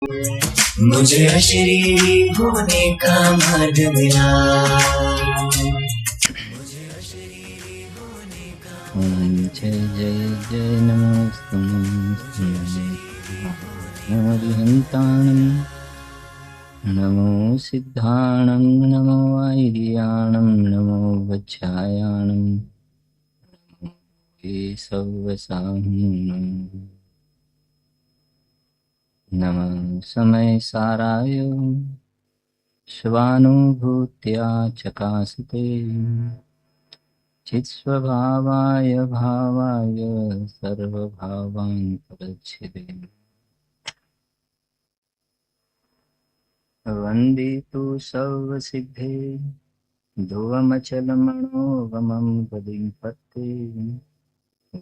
मुझे अशरीरी होने का मर्द मिला। जय जय जय नमो हरिहंताणं नमो सिद्धाणं नमो वैरियाणं नमो वच्छायाणं केशवसाहं नमः समय साराय स्वानुभूत्या चकासते चित्स्वभावाय भावाय सर्वभावान्तरच्छिदे वन्दितु सर्वसिद्धे ध्रुवमचलमणोगमं पदीपत्ते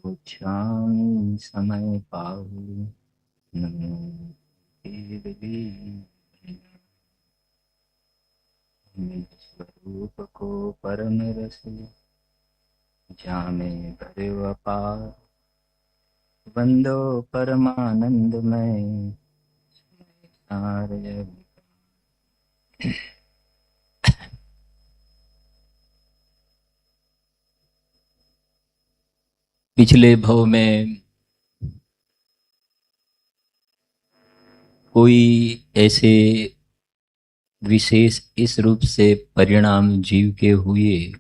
उच्छामि समयपाहु नमो देवी स्वरूप को परम रस जामे भरे अपार वंदो परमानंदमय सारे। पिछले भव में कोई ऐसे विशेष इस रूप से परिणाम जीव के हुए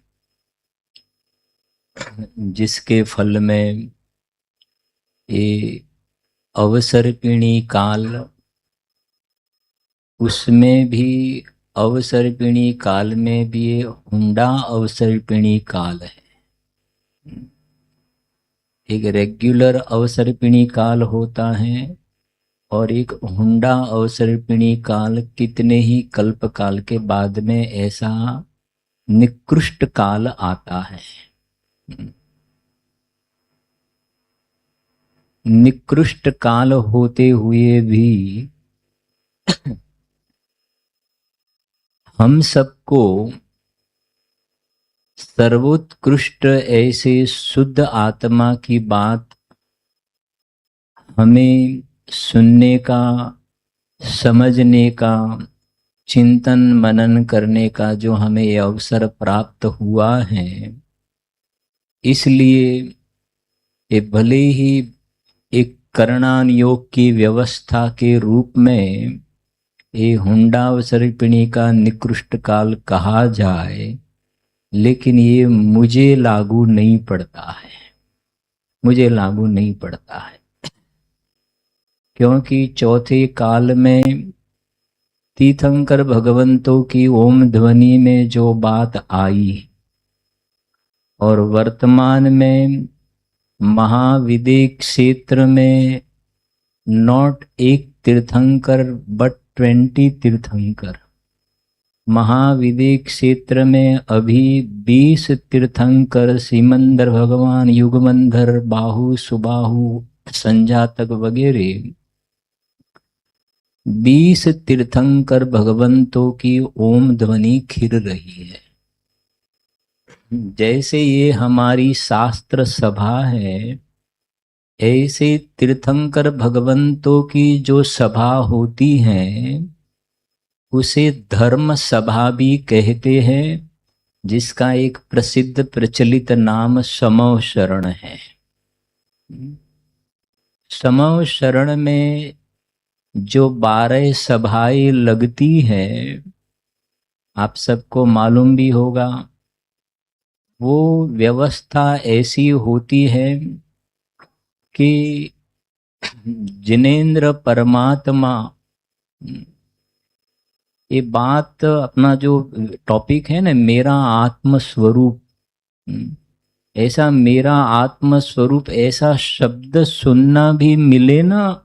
जिसके फल में ये अवसर्पिणी काल, उसमें भी अवसर्पिणी काल में भी ये हुंडा अवसर्पिणी काल है। एक रेगुलर अवसर्पिणी काल होता है और एक हुंडा अवसर्पिणी काल कितने ही कल्प काल के बाद में ऐसा निकृष्ट काल आता है। निकृष्ट काल होते हुए भी हम सबको सर्वोत्कृष्ट ऐसे शुद्ध आत्मा की बात हमें सुनने का, समझने का, चिंतन मनन करने का जो हमें ये अवसर प्राप्त हुआ है, इसलिए ये भले ही एक करणान योग की व्यवस्था के रूप में ये हुंडावसर्पिणी का निकृष्ट काल कहा जाए, लेकिन ये मुझे लागू नहीं पड़ता है, मुझे लागू नहीं पड़ता है। क्योंकि चौथे काल में तीर्थंकर भगवंतों की ओम ध्वनि में जो बात आई और वर्तमान में महाविदेक क्षेत्र में नॉट एक तीर्थंकर बट 20 तीर्थंकर, महाविदेक क्षेत्र में अभी 20 तीर्थंकर सिमंदर भगवान, युगमंधर, बाहु, सुबाहु, संजातक वगैरह 20 तीर्थंकर भगवंतों की ओम ध्वनि खिर रही है। जैसे ये हमारी शास्त्र सभा है, ऐसे तीर्थंकर भगवंतों की जो सभा होती है उसे धर्म सभा भी कहते हैं, जिसका एक प्रसिद्ध प्रचलित नाम समव शरण है। समव शरण में जो 12 सभाएं लगती है, आप सबको मालूम भी होगा, वो व्यवस्था ऐसी होती है कि जिनेंद्र परमात्मा, ये बात अपना जो टॉपिक है ना, मेरा आत्म स्वरूप, ऐसा मेरा आत्म स्वरूप ऐसा शब्द सुनना भी मिले ना,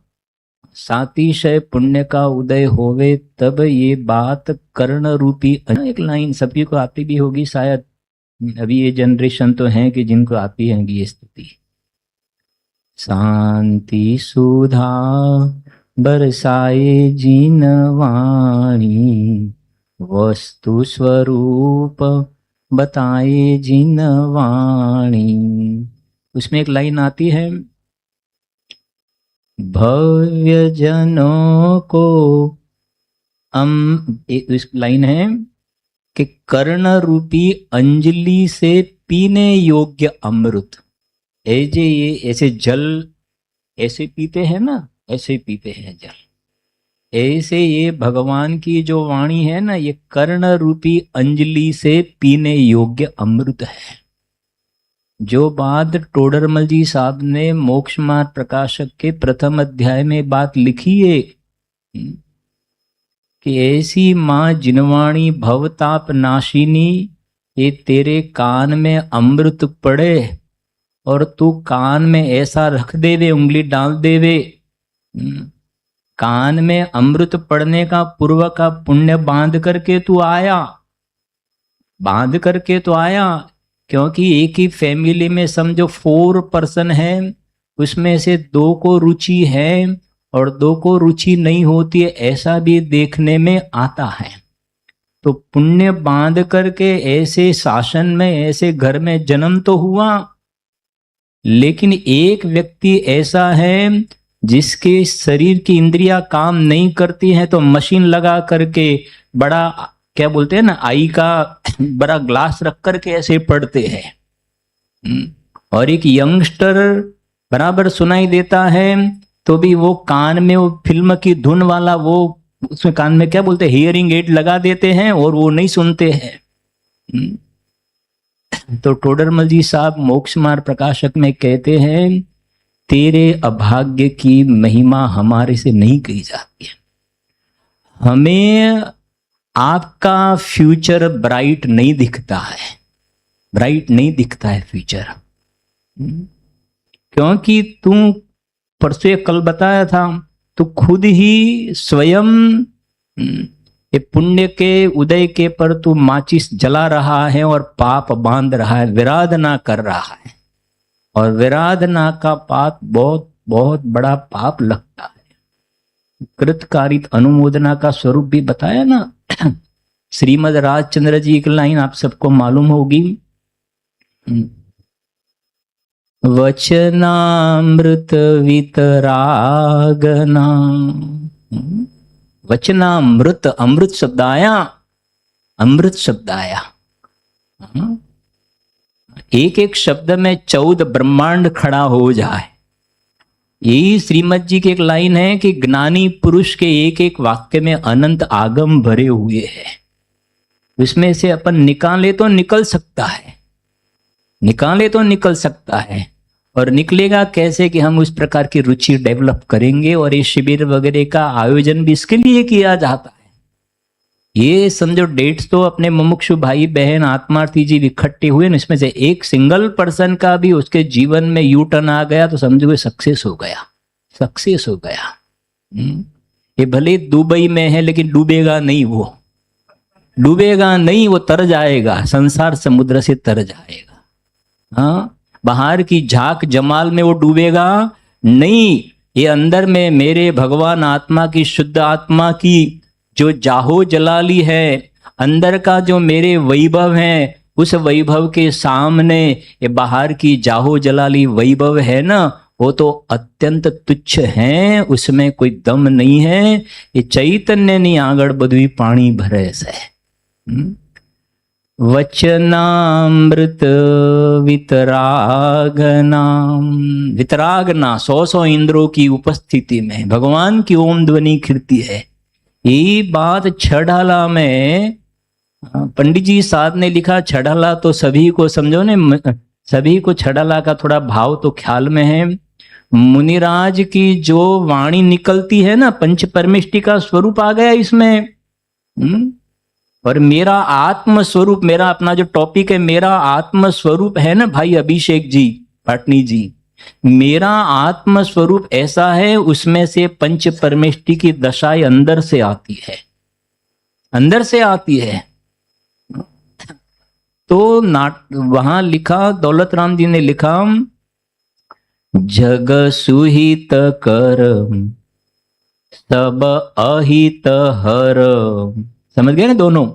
सातिशय पुण्य का उदय होवे, तब ये बात कर्ण रूपी। एक लाइन सभी को आती भी होगी शायद, अभी ये जनरेशन तो है कि जिनको आती है ये स्तुति। शांति सुधा बरसाए जिन वाणी, वस्तु स्वरूप बताए जिन वाणी। उसमें एक लाइन आती है, भव्य जनों को इस लाइन है कि कर्ण रूपी अंजलि से पीने योग्य अमृत, ऐसे ये ऐसे जल ऐसे पीते हैं ना, ऐसे पीते हैं जल, ऐसे ये भगवान की जो वाणी है ना, ये कर्ण रूपी अंजलि से पीने योग्य अमृत है। जो बात टोडरमल जी साहब ने मोक्ष मार्ग प्रकाशक के प्रथम अध्याय में बात लिखी है कि ऐसी माँ जिनवाणी भवताप नाशिनी, ये तेरे कान में अमृत पड़े और तू कान में ऐसा रख देवे, उंगली डाल देवे, कान में अमृत पड़ने का पूर्व का पुण्य बांध करके तू आया, बांध करके तो आया। क्योंकि एक ही फैमिली में समझो 4 पर्सन है, उसमें से 2 को रुचि है और 2 को रुचि नहीं होती है, ऐसा भी देखने में आता है। तो पुण्य बांध करके ऐसे शासन में, ऐसे घर में जन्म तो हुआ, लेकिन एक व्यक्ति ऐसा है जिसके शरीर की इंद्रियां काम नहीं करती हैं, तो मशीन लगा करके बड़ा क्या बोलते हैं ना, आई का बड़ा ग्लास रख करके ऐसे पढ़ते हैं। और एक यंगस्टर बराबर सुनाई देता है तो भी वो कान में वो फिल्म की धुन वाला, वो उसमें कान में क्या बोलते हैं, हियरिंग एड लगा देते हैं और वो नहीं सुनते हैं। तो टोडरमल जी साहब मोक्ष मार्ग प्रकाशक में कहते हैं, तेरे अभाग्य की महिमा हमारे से नहीं कही जाती है। हमें आपका फ्यूचर ब्राइट नहीं दिखता है, ब्राइट नहीं दिखता है फ्यूचर, क्योंकि तू परसों कल बताया था, तू खुद ही स्वयं ये पुण्य के उदय के पर तू माचिस जला रहा है और पाप बांध रहा है, विराधना कर रहा है, और विराधना का पाप बहुत बहुत बड़ा पाप लगता है। कृतकारित अनुमोदना का स्वरूप भी बताया ना। श्रीमद राजचंद्र जी की लाइन आप सबको मालूम होगी, वचनामृत वितरागना, वचनामृत, अमृत शब्द आया, अमृत शब्द आया। एक एक शब्द में 14 ब्रह्मांड खड़ा हो जाए। यही श्रीमद जी की एक लाइन है कि ज्ञानी पुरुष के एक एक वाक्य में अनंत आगम भरे हुए हैं, उसमें से अपन निकाले तो निकल सकता है, निकाले तो निकल सकता है। और निकलेगा कैसे कि हम उस प्रकार की रुचि डेवलप करेंगे, और ये शिविर वगैरह का आयोजन भी इसके लिए किया जाता है। ये समझो डेट्स तो अपने मुमुक्षु भाई बहन आत्मार्थी जी इकट्ठे हुए न, इसमें से एक सिंगल पर्सन का भी उसके जीवन में यू टर्न आ गया तो समझो सक्सेस हो गया, सक्सेस हो गया। ये भले दुबई में है लेकिन डूबेगा नहीं, वो डूबेगा नहीं, वो तर जाएगा, संसार समुद्र से तर जाएगा। हाँ, बाहर की झाक जमाल में वो डूबेगा नहीं, ये अंदर में मेरे भगवान आत्मा की, शुद्ध आत्मा की जो जाहो जलाली है, अंदर का जो मेरे वैभव है, उस वैभव के सामने ये बाहर की जाहो जलाली वैभव है ना, वो तो अत्यंत तुच्छ है, उसमें कोई दम नहीं है। ये चैतन्य नहीं आगड़ बधुई पानी भरे से। वचनामृत वितरागना, वितरागना 100 इंद्रों की उपस्थिति में भगवान की ओम ध्वनि खिरती है। यही बात छड़ाला में पंडित जी साहब ने लिखा। छड़ाला तो सभी को समझो ने, सभी को छड़ाला का थोड़ा भाव तो ख्याल में है। मुनिराज की जो वाणी निकलती है ना, पंच परमेष्टि का स्वरूप आ गया इसमें। और मेरा आत्म स्वरूप, मेरा अपना जो टॉपिक है, मेरा आत्म स्वरूप है ना भाई अभिषेक जी पाटनी जी, मेरा आत्म स्वरूप ऐसा है, उसमें से पंच परमेष्टि की दशाएं अंदर से आती है, अंदर से आती है। तो वहां लिखा, दौलत राम जी ने लिखा, जग सुहित कर सब अहित हर, समझ गए ना दोनों,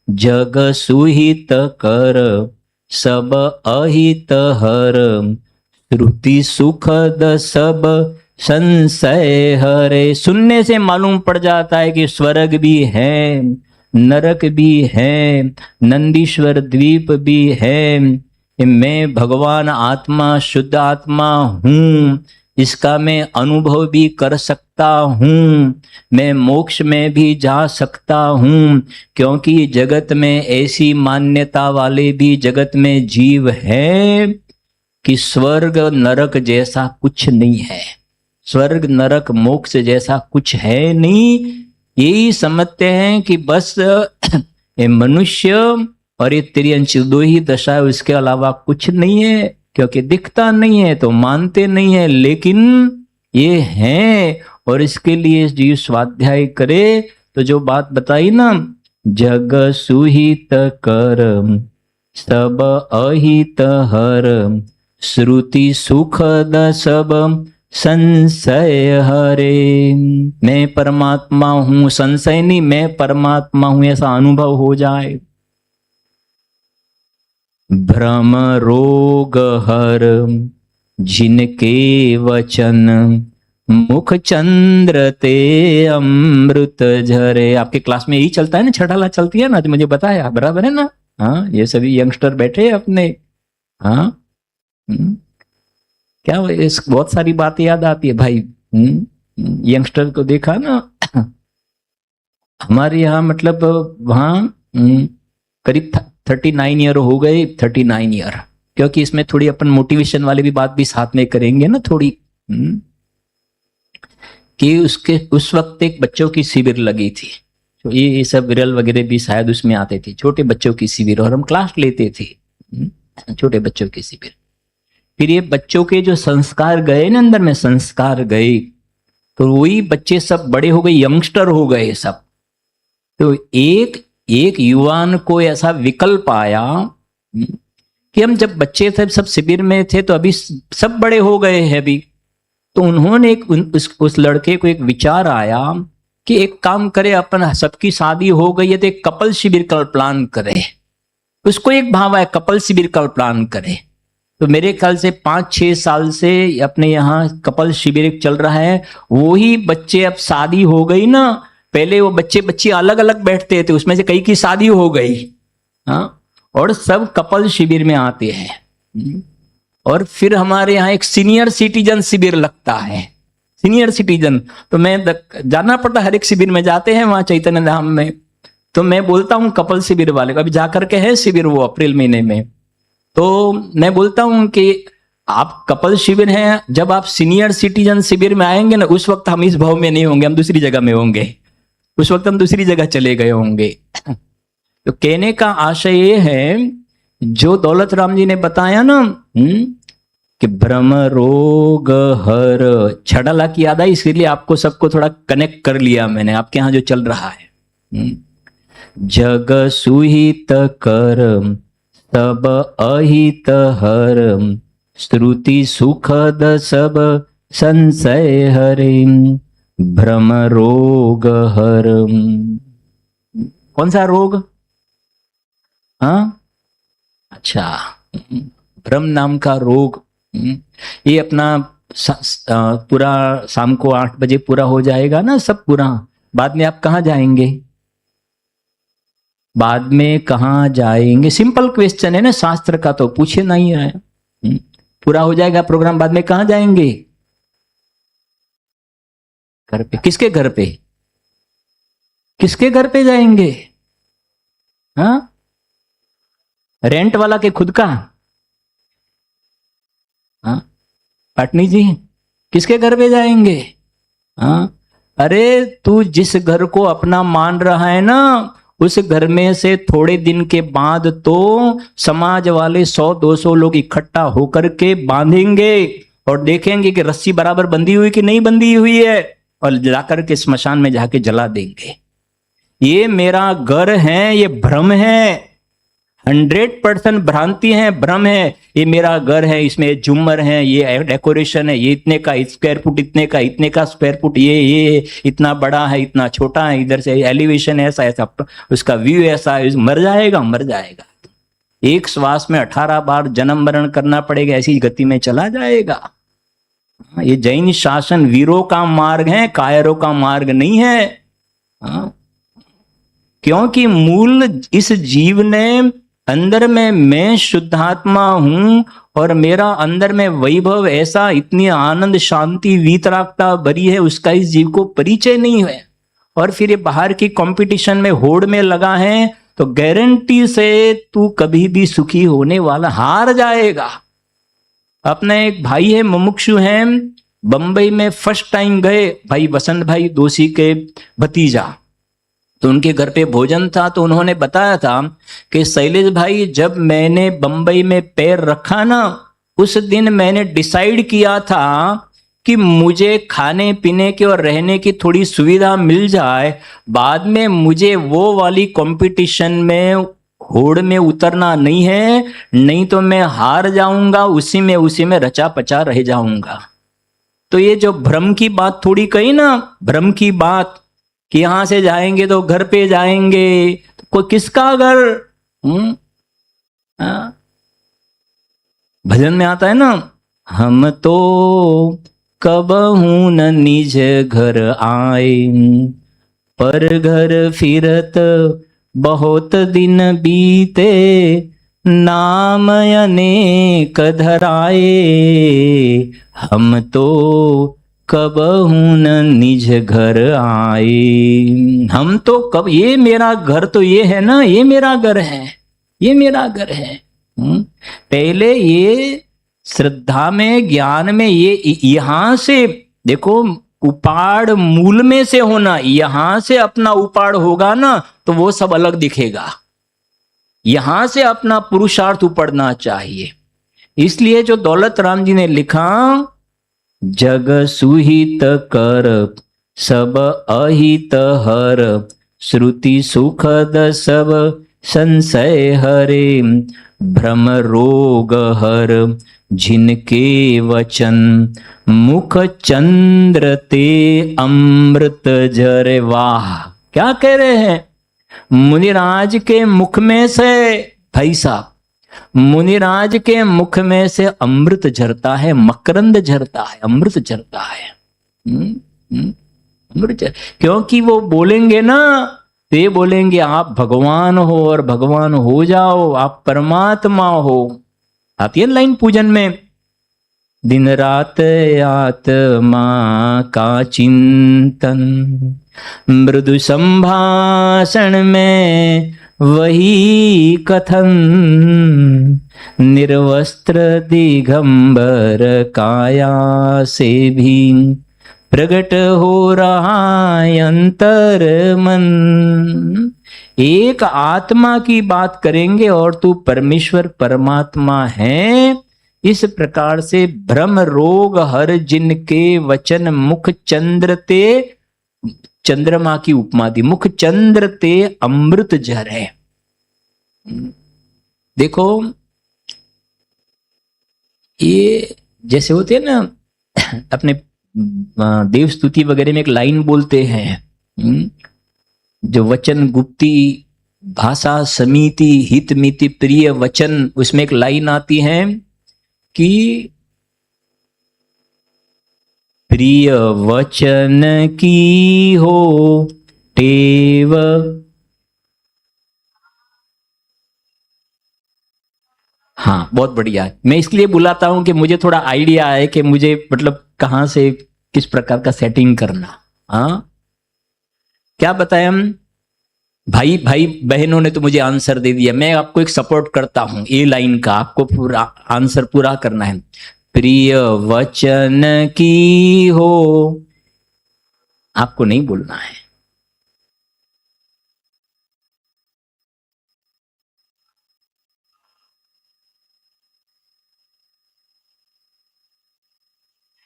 जग सुहित कर सब अहित हर, श्रुति सुखद सब संशय हरे। सुनने से मालूम पड़ जाता है कि स्वर्ग भी है, नरक भी है, नंदीश्वर द्वीप भी है। मैं भगवान आत्मा, शुद्ध आत्मा हूँ, इसका मैं अनुभव भी कर सकता हूँ, मैं मोक्ष में भी जा सकता हूँ, क्योंकि जगत में ऐसी मान्यता वाले भी जगत में जीव हैं कि स्वर्ग नरक जैसा कुछ नहीं है, स्वर्ग नरक मोक्ष जैसा कुछ है नहीं। यही समझते हैं कि बस ये मनुष्य और ये त्रिअंश दो ही दशा है, उसके अलावा कुछ नहीं है, क्योंकि दिखता नहीं है तो मानते नहीं है, लेकिन ये है। और इसके लिए जीव स्वाध्याय करे तो जो बात बताई ना, जग सुहित कर सब अहित हर, श्रुति सुखद सब संशय हरे। मैं परमात्मा हूं, संशय नहीं, मैं परमात्मा हूं ऐसा अनुभव हो जाए। भ्रम रोग हर जिनके वचन, मुख चंद्र ते अमृत झरे। आपके क्लास में यही चलता है ना, छठाला चलती है ना, तो मुझे बताया, बराबर है ना? हाँ, ये सभी यंगस्टर बैठे अपने। हाँ, क्या इस बहुत सारी बातें याद आती है भाई। यंगस्टर को देखा ना हमारे यहाँ, मतलब वहाँ करीब 39 ईयर हो गए, 39 ईयर, क्योंकि इसमें थोड़ी अपन मोटिवेशन वाली भी बात भी साथ में करेंगे ना थोड़ी। कि उसके उस वक्त एक बच्चों की शिविर लगी थी, तो ये सब विरल वगैरह भी शायद उसमें आते थे, छोटे बच्चों की शिविर, और हम क्लास लेते थे छोटे बच्चों की शिविर। फिर ये बच्चों के जो संस्कार गए ना, अंदर में संस्कार गए, तो वही बच्चे सब बड़े हो गए, यंगस्टर हो गए सब। तो एक युवान को ऐसा विकल्प आया कि हम जब बच्चे थे, सब शिविर में थे, तो अभी सब बड़े हो गए हैं अभी। तो उन्होंने उस लड़के को एक विचार आया कि एक काम करे, अपन सबकी शादी हो गई है तो एक कपल शिविर का प्लान करे। उसको एक भाव आया, कपल शिविर का प्लान करे। तो मेरे ख्याल से 5-6 साल से अपने यहाँ कपल शिविर चल रहा है। वही बच्चे, अब शादी हो गई ना, पहले वो बच्चे अलग अलग बैठते थे, उसमें से कई की शादी हो गई, हाँ, और सब कपल शिविर में आते हैं। और फिर हमारे यहाँ एक सीनियर सिटीजन शिविर लगता है, सीनियर सिटीजन। तो मैं जाना पड़ता, हर एक शिविर में जाते हैं वहां चैतन्य धाम में। तो मैं बोलता हूँ कपल शिविर वाले को, अभी जाकर के है शिविर वो अप्रैल महीने में, तो मैं बोलता हूं कि आप कपल शिविर हैं, जब आप सीनियर सिटीजन शिविर में आएंगे ना, उस वक्त हम इस भाव में नहीं होंगे, हम दूसरी जगह में होंगे, उस वक्त हम दूसरी जगह चले गए होंगे। तो कहने का आशय ये है, जो दौलत राम जी ने बताया ना कि भ्रम रोग हर, छड़ाला की याद आई, इसलिए आपको सबको थोड़ा कनेक्ट कर लिया मैंने, आपके यहाँ जो चल रहा है। जग सुहित कर सब अहित हर, श्रुति सुखद सब संशय हरे। भ्रम रोग हर, कौन सा रोग? हाँ, अच्छा, भ्रम नाम का रोग। ये अपना पूरा शाम को 8 बजे पूरा हो जाएगा ना सब पूरा। बाद में आप कहाँ जाएंगे? बाद में कहाँ जाएंगे? सिंपल क्वेश्चन है ना, शास्त्र का तो पूछे नहीं है। पूरा हो जाएगा प्रोग्राम, बाद में कहाँ जाएंगे? घर पे। किसके घर पे? किसके घर पे जाएंगे? हाँ, रेंट वाला के खुद का? हाँ, पाटनी जी, किसके घर पे जाएंगे? हाँ, अरे तू जिस घर को अपना मान रहा है ना, उस घर में से थोड़े दिन के बाद तो समाज वाले 100-200 लोग इकट्ठा होकर के बांधेंगे और देखेंगे कि रस्सी बराबर बंधी हुई कि नहीं बंधी हुई है, और जाकर के स्मशान में जाके जला देंगे। ये मेरा घर है, ये भ्रम है, 100% भ्रांति है, भ्रम है। ये मेरा घर है, इसमें झूमर है, ये डेकोरेशन है, ये इतने का स्क्वायर फुट, इतने का स्क्वायर फुट, ये इतना बड़ा है, इतना छोटा है, इधर से एलिवेशन ऐसा ऐसा, उसका व्यू ऐसा है। मर जाएगा, मर जाएगा, एक श्वास में 18 बार जन्म मरण करना पड़ेगा, ऐसी गति में चला जाएगा। ये जैन शासन वीरों का मार्ग है, कायरों का मार्ग नहीं है। हाँ, क्योंकि मूल इस जीव ने अंदर में मैं शुद्धात्मा हूं और मेरा अंदर में वैभव ऐसा, इतनी आनंद शांति वीतरागता भरी है, उसका इस जीव को परिचय नहीं है। और फिर ये बाहर की कंपटीशन में होड़ में लगा है, तो गारंटी से तू कभी भी सुखी होने वाला, हार जाएगा। अपना एक भाई है, मुमुक्षु हैं, बंबई में फर्स्ट टाइम गए, भाई वसंत भाई दोषी के भतीजा, तो उनके घर पे भोजन था, तो उन्होंने बताया था कि शैलेश भाई, जब मैंने बंबई में पैर रखा ना, उस दिन मैंने डिसाइड किया था कि मुझे खाने पीने की और रहने की थोड़ी सुविधा मिल जाए, बाद में मुझे वो वाली कंपटीशन में होड़ में उतरना नहीं है, नहीं तो मैं हार जाऊंगा, उसी में रचा पचा रह जाऊंगा। तो ये जो भ्रम की बात थोड़ी कही ना, भ्रम की बात कि यहां से जाएंगे तो घर पे जाएंगे, तो कोई किसका घर? भजन में आता है ना, हम तो कबहू न निज घर आए, पर घर फिरत बहुत दिन बीते, नाम अनेक धराए, हम तो कबहू न निज घर आए। हम तो कब, ये मेरा घर तो ये है ना, ये मेरा घर है, ये मेरा घर है। पहले ये श्रद्धा में, ज्ञान में, ये यहां से देखो, उपाड़ मूल में से होना, यहां से अपना उपाड़ होगा ना तो वो सब अलग दिखेगा। यहां से अपना पुरुषार्थ उपड़ना चाहिए। इसलिए जो दौलत राम जी ने लिखा, जग सुहित कर सब अहित हर, श्रुति सुखद सब संशय हरे, भ्रम रोग हर जिनके वचन, मुख चंद्र ते अमृत झरे। वाह, क्या कह रहे हैं? मुनिराज के मुख में से, भाई साहब, मुनिराज के मुख में से अमृत झरता है, मकरंद झरता है, अमृत झरता है। अमृत, क्योंकि वो बोलेंगे ना, तो ये बोलेंगे आप भगवान हो और भगवान हो जाओ, आप परमात्मा हो। आती है लाइन पूजन में, दिन रात आत्मा का चिंतन, मृदु संभाषण में वही कथन, निर्वस्त्र दिगंबर काया से भी प्रकट हो रहा अंतर मन। एक आत्मा की बात करेंगे और तू परमेश्वर परमात्मा है, इस प्रकार से भ्रम रोग हर जिनके वचन, मुख चंद्र ते, चंद्रमा की उपमा दी, मुख चंद्र ते अमृत झर है। देखो ये जैसे होते हैं ना, अपने देव स्तुति वगैरह में एक लाइन बोलते हैं, जो वचन गुप्ती भाषा समिति हित मिति प्रिय वचन, उसमें एक लाइन आती है कि प्रिय वचन की हो टेव, हाँ बहुत बढ़िया। मैं इसलिए बुलाता हूं कि मुझे थोड़ा आइडिया है कि मुझे मतलब कहां से किस प्रकार का सेटिंग करना। हाँ क्या बताएं हम, भाई भाई बहनों ने तो मुझे आंसर दे दिया, मैं आपको एक सपोर्ट करता हूं, ए लाइन का आपको पूरा आंसर पूरा करना है। प्रिय वचन की हो, आपको नहीं बोलना है।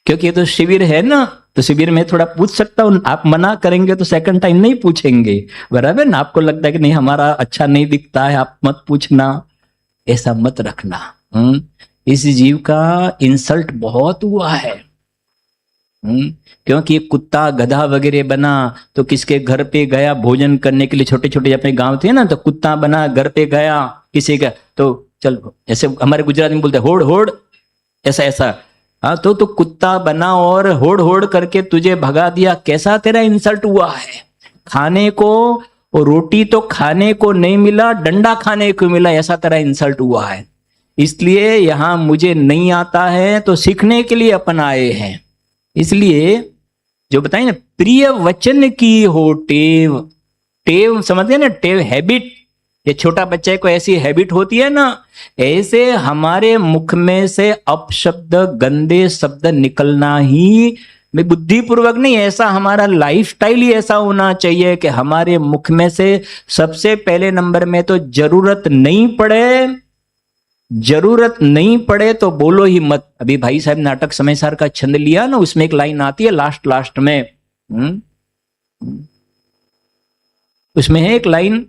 क्योंकि ये तो शिविर है ना, तो शिविर में थोड़ा पूछ सकता हूं, आप मना करेंगे तो सेकंड टाइम नहीं पूछेंगे, बराबर ना? आपको लगता है कि नहीं हमारा अच्छा नहीं दिखता है, आप मत पूछना, ऐसा मत रखना। इस जीव का इंसल्ट बहुत हुआ है। क्योंकि ये कुत्ता गधा वगैरह बना तो किसके घर पे गया भोजन करने के लिए, छोटे छोटे अपने गांव थे ना, तो कुत्ता बना घर पे गया किसी का, तो चल, ऐसे हमारे गुजरात में बोलते होड़ होड़, ऐसा ऐसा हाँ, तो कुत्ता बना और होड़ होड़ करके तुझे भगा दिया, कैसा तेरा इंसल्ट हुआ है? खाने को, और रोटी तो खाने को नहीं मिला, डंडा खाने को मिला, ऐसा तेरा इंसल्ट हुआ है। इसलिए यहां मुझे नहीं आता है तो सीखने के लिए अपन आए हैं। इसलिए जो बताए ना, प्रिय वचन की हो टेव, टेव समझते हैं ना, टेव हैबिट, ये छोटा बच्चे को ऐसी हैबिट होती है ना, ऐसे हमारे मुख में से अपशब्द, गंदे शब्द निकलना ही, मैं बुद्धिपूर्वक नहीं, ऐसा हमारा लाइफस्टाइल ही ऐसा होना चाहिए कि हमारे मुख में से सबसे पहले नंबर में तो जरूरत नहीं पड़े, जरूरत नहीं पड़े तो बोलो ही मत। अभी भाई साहब नाटक समय सार का छंद लिया ना, उसमें एक लाइन आती है लास्ट में, उसमें है एक लाइन,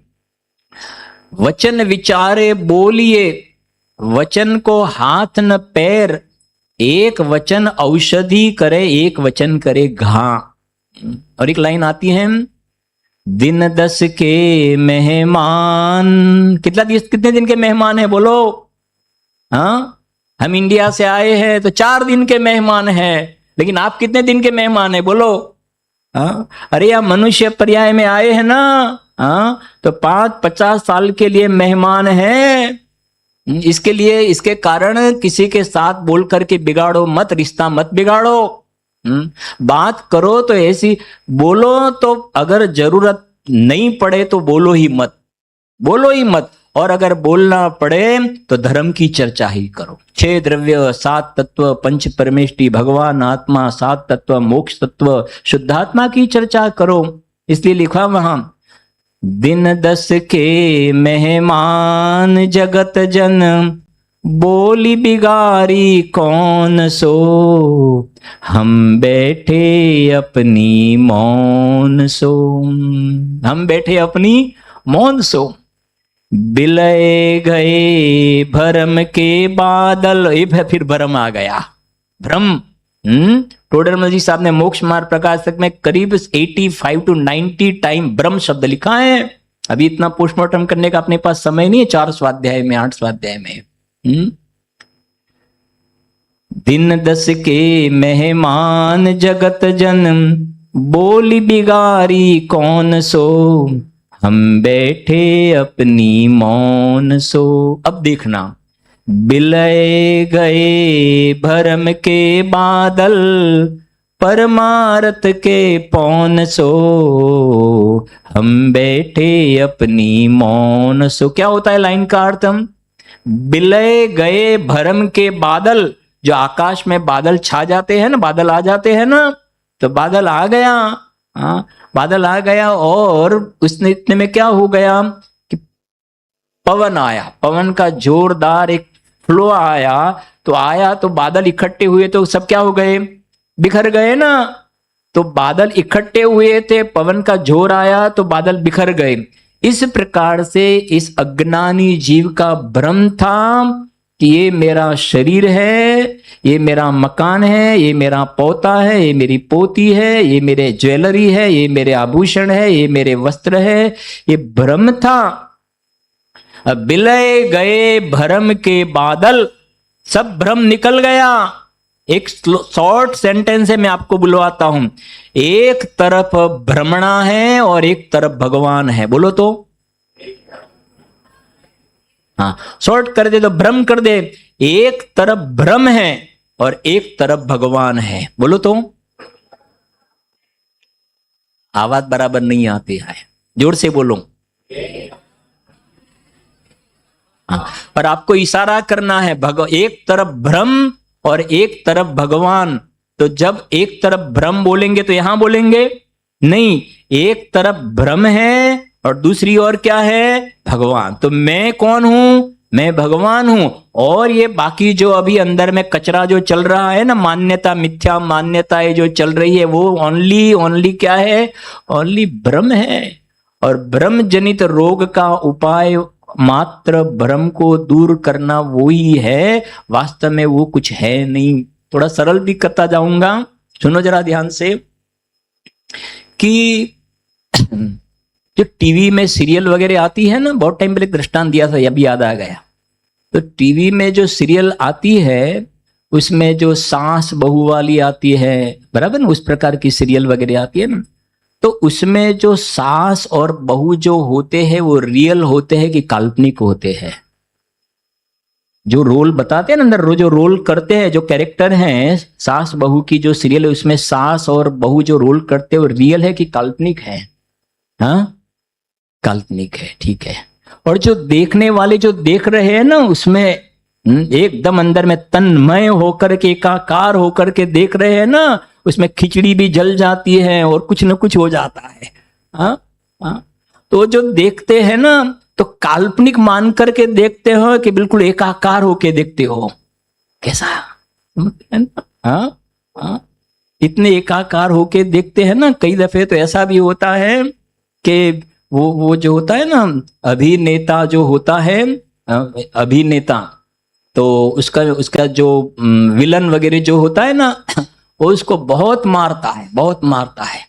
वचन विचारे बोलिए, वचन को हाथ न पैर, एक वचन औषधि करे, एक वचन करे घा। और एक लाइन आती है, दिन 10 के मेहमान, कितने दिन के मेहमान है बोलो? हाँ, हम इंडिया से आए हैं तो 4 दिन के मेहमान हैं, लेकिन आप कितने दिन के मेहमान है बोलो? हाँ, अरे आप मनुष्य पर्याय में आए हैं ना, हाँ, तो 5-50 साल के लिए मेहमान हैं। इसके लिए, इसके कारण किसी के साथ बोल करके बिगाड़ो मत, रिश्ता मत बिगाड़ो। बात करो तो ऐसी बोलो, तो अगर जरूरत नहीं पड़े तो बोलो ही मत, बोलो ही मत। और अगर बोलना पड़े तो धर्म की चर्चा ही करो। 6 द्रव्य, 7 तत्व, पंच परमेष्टि, भगवान आत्मा, 7 तत्व, मोक्ष तत्व, शुद्धात्मा की चर्चा करो। इसलिए लिखा वहां, दिन 10 के मेहमान जगत जन, बोली बिगारी कौन सो, हम बैठे अपनी मौन सो, हम बैठे अपनी मौन सो। बिलय गए भरम के बादल, फिर भरम आ गया, भ्रम। टोडरमल जी साहब ने मोक्ष मार्ग प्रकाशक में करीब 85 to 90 टाइम ब्रह्म शब्द लिखा है। अभी इतना पोस्टमार्टम करने का अपने पास समय नहीं है, 4 स्वाध्याय में, 8 स्वाध्याय में। दिन 10 के मेहमान जगत जन, बोली बिगारी कौन सो, हम बैठे अपनी मौन सो। अब देखना, बिलय गए भरम के बादल, परमारथ के पौन सो, हम बैठे अपनी मौन सो। क्या होता है लाइन का अर्थ? हम बिलय गए भरम के बादल, जो आकाश में बादल छा जाते हैं ना, बादल आ जाते हैं ना, तो बादल आ गया, हाँ, बादल आ गया, और उसने इतने में क्या हो गया कि पवन आया, पवन का जोरदार एक फ्लो आया, तो बादल इकट्ठे हुए तो सब क्या हो गए? बिखर गए ना। तो बादल इकट्ठे हुए थे, पवन का जोर आया तो बादल बिखर गए। इस प्रकार से इस अज्ञानी जीव का भ्रम था कि ये मेरा शरीर है, ये मेरा मकान है, ये मेरा पोता है, ये मेरी पोती है, ये मेरे ज्वेलरी है, ये मेरे आभूषण है, ये मेरे वस्त्र है, ये भ्रम था। अब बिलय गए भरम के बादल, सब भ्रम निकल गया। एक शॉर्ट सेंटेंस है, मैं आपको बुलवाता हूं। एक तरफ भ्रमणा है और एक तरफ भगवान है, बोलो तो। हाँ, शॉर्ट कर दे तो भ्रम कर दे। एक तरफ भ्रम है और एक तरफ भगवान है, बोलो तो। आवाज बराबर नहीं आती है, जोर से बोलो। हाँ, पर आपको इशारा करना है, एक तरफ भ्रम और एक तरफ भगवान। तो जब एक तरफ भ्रम बोलेंगे तो यहां बोलेंगे नहीं, एक तरफ भ्रम है और दूसरी ओर क्या है? भगवान। तो मैं कौन हूं? मैं भगवान हूं। और ये बाकी जो अभी अंदर में कचरा जो चल रहा है ना, मान्यता, मिथ्या मान्यताएं जो चल रही है, वो ओनली क्या है? ओनली भ्रम है। और भ्रम जनित रोग का उपाय मात्र भ्रम को दूर करना वो ही है, वास्तव में वो कुछ है नहीं। थोड़ा सरल भी करता जाऊंगा, सुनो जरा ध्यान से, कि जो टीवी में सीरियल वगैरह आती है ना, बहुत टाइम पहले दृष्टांत दिया था, अभी याद आ गया। तो टीवी में जो सीरियल आती है उसमें जो सास बहू वाली आती है, बराबर ना, उस प्रकार की सीरियल वगैरह आती है ना, तो उसमें जो सास और बहू जो होते हैं वो रियल होते हैं कि काल्पनिक होते हैं? जो रोल बताते हैं ना अंदर, जो रोल करते हैं, जो कैरेक्टर हैं सास बहू की जो सीरियल है, उसमें सास और बहू जो रोल करते हैं वो रियल है कि काल्पनिक है? हाँ, काल्पनिक है, ठीक है। और जो देखने वाले जो देख रहे हैं ना, उसमें एकदम अंदर में तन्मय होकर के, एकाकार होकर के देख रहे हैं ना, उसमें खिचड़ी भी जल जाती है और कुछ न कुछ हो जाता है। हाँ हाँ, तो जो देखते हैं ना, तो काल्पनिक मान करके देखते हो कि बिल्कुल एकाकार होके देखते हो? कैसा? हाँ हाँ, इतने एकाकार होके देखते हैं ना। कई दफे तो ऐसा भी होता है कि वो जो होता है ना, अभिनेता जो होता है, अभिनेता, तो उसका उसका जो विलन वगैरह जो होता है ना, वो उसको बहुत मारता है, बहुत मारता है।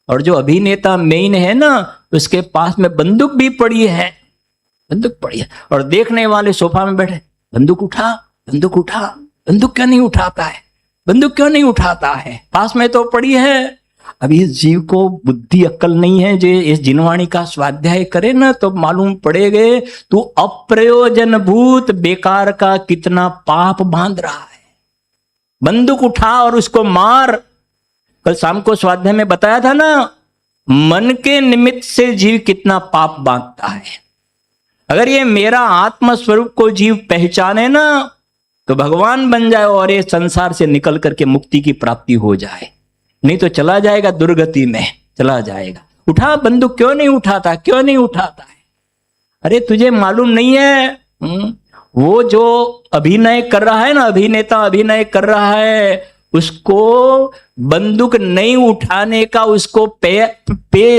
और जो अभिनेता मेन है ना, उसके पास में बंदूक भी पड़ी है, बंदूक पड़ी है, और देखने वाले सोफा में बैठे, बंदूक उठा, बंदूक उठा, बंदूक क्यों नहीं उठाता है, बंदूक क्यों नहीं उठाता है, पास में तो पड़ी है। अब इस जीव को बुद्धि अक्ल नहीं है, जो इस जिनवाणी का स्वाध्याय करे ना, तो मालूम पड़ेगे तू अप्रयोजन भूत बेकार का कितना पाप बांध रहा है। बंदूक उठा और उसको मार। कल शाम को स्वाध्याय में बताया था ना, मन के निमित्त से जीव कितना पाप बांधता है। अगर ये मेरा आत्म स्वरूप को जीव पहचाने ना, तो भगवान बन जाए और ये संसार से निकल करके मुक्ति की प्राप्ति हो जाए। नहीं तो चला जाएगा दुर्गति में, चला जाएगा। उठा बंदूक, क्यों नहीं उठाता, क्यों नहीं उठाता है? अरे तुझे मालूम नहीं है, वो जो अभिनय कर रहा है ना, अभिनेता अभिनय कर रहा है, उसको बंदूक नहीं उठाने का उसको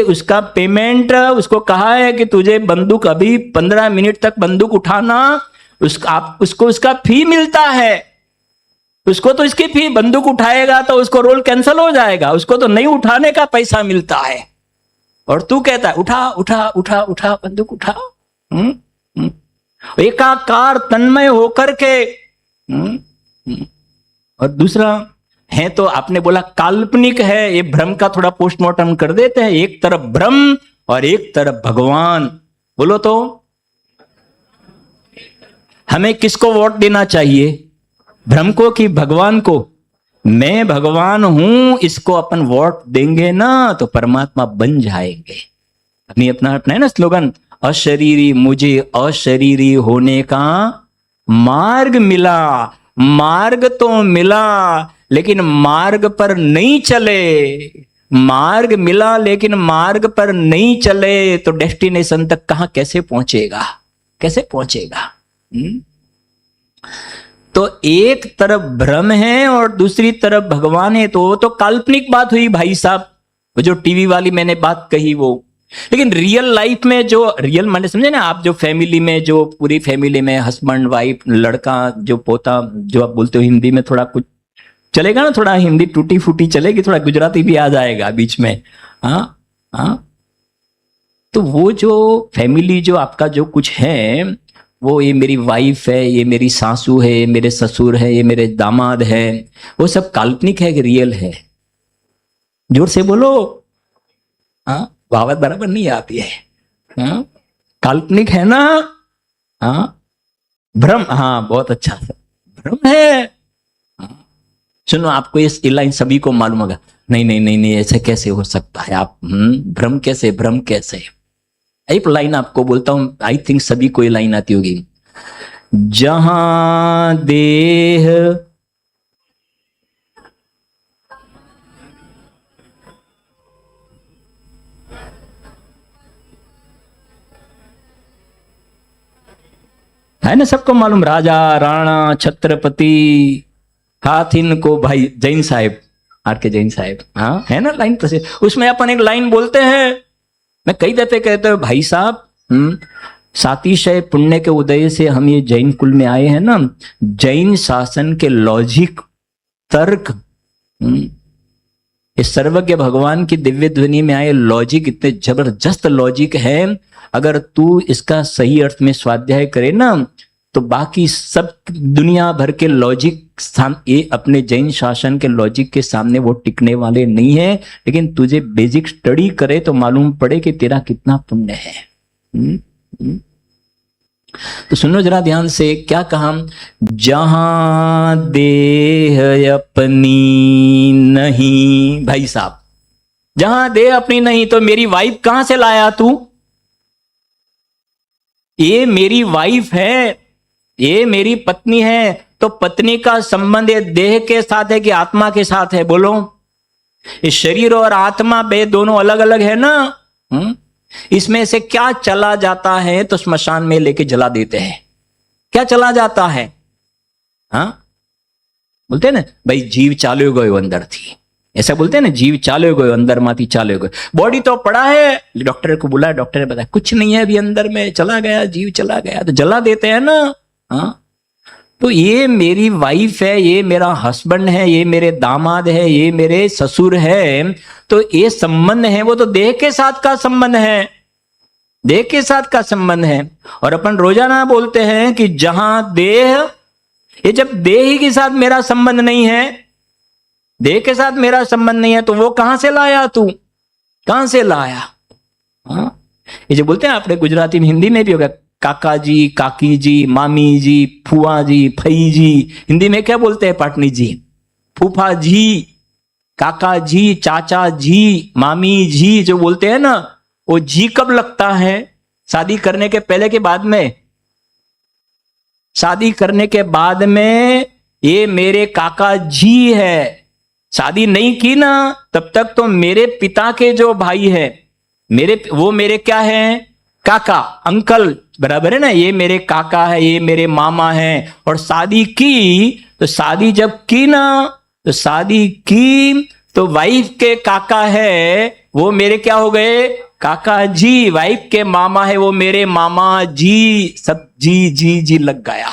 उसका पेमेंट उसको कहा है कि तुझे बंदूक अभी 15 मिनट तक बंदूक उठाना, उसको उसका फी मिलता है। उसको तो इसकी फी, बंदूक उठाएगा तो उसको रोल कैंसिल हो जाएगा, उसको तो नहीं उठाने का पैसा मिलता है। और तू कहता है उठा उठा उठा उठा, बंदूक उठा। एकाकार तन्मय होकर के। और दूसरा है तो आपने बोला काल्पनिक है, ये भ्रम का थोड़ा पोस्टमार्टम कर देते हैं। एक तरफ भ्रम और एक तरफ भगवान। बोलो तो हमें किसको वोट देना चाहिए, भ्रम को कि भगवान को? मैं भगवान हूं, इसको अपन वोट देंगे ना तो परमात्मा बन जाएंगे। अपनी अपना है ना स्लोगन, अशरीरी मुझे अशरीरी होने का मार्ग मिला। मार्ग तो मिला लेकिन मार्ग पर नहीं चले, मार्ग मिला लेकिन मार्ग पर नहीं चले तो डेस्टिनेशन तक कहां कैसे पहुंचेगा, कैसे पहुंचेगा? तो एक तरफ भ्रम है और दूसरी तरफ भगवान है, तो वो तो काल्पनिक बात हुई भाई साहब, वो जो टीवी वाली मैंने बात कही वो। लेकिन रियल लाइफ में जो रियल माने समझे ना आप, जो फैमिली में, जो पूरी फैमिली में हस्बैंड वाइफ, लड़का जो पोता, जो आप बोलते हो हिंदी में थोड़ा कुछ चलेगा ना, थोड़ा हिंदी टूटी फूटी चलेगी, थोड़ा गुजराती भी आ जाएगा बीच में। हाँ हाँ, तो वो जो फैमिली जो आपका जो कुछ है, वो ये मेरी वाइफ है, ये मेरी सासू है, ये मेरे ससुर है, ये मेरे दामाद है, वो सब काल्पनिक है कि रियल है? जोर से बोलो। हाँ, बात बराबर नहीं आती है। हाँ, काल्पनिक है ना? हाँ, भ्रम। हाँ, बहुत अच्छा भ्रम है। हाँ, सुनो, आपको इस लाइन सभी को मालूम होगा। नहीं नहीं नहीं नहीं, ऐसे कैसे हो सकता है? आप भ्रम कैसे, भ्रम कैसे? एक लाइन आपको बोलता हूं, आई थिंक सभी को ये लाइन आती होगी। जहां देह है ना, सबको मालूम, राजा राणा छत्रपति हाथ इनको, भाई जैन साहेब, आर के जैन साहेब, हाँ है ना लाइन प्रसिद्ध। उसमें अपन एक लाइन बोलते हैं, मैं कई दफे कहते हैं भाई साहब, सातिशय पुण्य के उदय से हम ये जैन कुल में आए हैं ना, जैन शासन के लॉजिक, तर्क, इस सर्वज्ञ भगवान की दिव्य ध्वनि में आए लॉजिक इतने जबरदस्त लॉजिक है। अगर तू इसका सही अर्थ में स्वाध्याय करे ना, तो बाकी सब दुनिया भर के लॉजिक ये अपने जैन शासन के लॉजिक के सामने वो टिकने वाले नहीं है। लेकिन तुझे बेसिक स्टडी करे तो मालूम पड़े कि तेरा कितना पुण्य है। तो सुनो जरा ध्यान से, क्या कहा, जहां देह अपनी नहीं, भाई साहब जहां देह अपनी नहीं, तो मेरी वाइफ कहां से लाया तू? ये मेरी वाइफ है, ये मेरी पत्नी है, तो पत्नी का संबंध ये देह के साथ है कि आत्मा के साथ है? बोलो। ये शरीर और आत्मा बे दोनों अलग अलग है ना। इसमें से क्या चला जाता है तो स्मशान में लेके जला देते हैं। क्या चला जाता है? हाँ, बोलते हैं ना भाई, जीव चाल्यो गयो अंदर थी, ऐसा बोलते हैं ना, जीव चाल्यो गयो अंदर माथी चाल्यो गयो। बॉडी तो पड़ा है, डॉक्टर को बुलाया, डॉक्टर ने बताया कुछ नहीं है अभी अंदर में, चला गया, जीव चला गया, तो जला देते हैं ना। हाँ, तो ये मेरी वाइफ है, ये मेरा हस्बैंड है, ये मेरे दामाद है, ये मेरे ससुर है, तो ये संबंध है वो तो देह के साथ का संबंध है, देह के साथ का संबंध है। और अपन रोजाना बोलते हैं कि जहां देह, ये जब देह के साथ मेरा संबंध नहीं है, देह के साथ मेरा संबंध नहीं है, तो वो कहां से लाया तू? कहां से लाया? हाँ, ये जो बोलते हैं आपने गुजराती में, हिंदी में भी होगा, काका जी, काकी जी, मामी जी, फुआ जी, फई जी। हिंदी में क्या बोलते हैं पाटनी जी? फूफा जी, काका जी, चाचा जी, मामी जी जो बोलते हैं ना, वो जी कब लगता है? शादी करने के पहले के बाद में? शादी करने के बाद में ये मेरे काका जी है। शादी नहीं की ना तब तक तो मेरे पिता के जो भाई है, वो मेरे क्या है? काका, अंकल, बराबर है ना। ये मेरे काका है, ये मेरे मामा है। और शादी की तो शादी जब की ना, तो शादी की तो वाइफ के काका है, वो मेरे क्या हो गए? काका जी। वाइफ के मामा है, वो मेरे मामा जी। सब जी जी जी लग गया।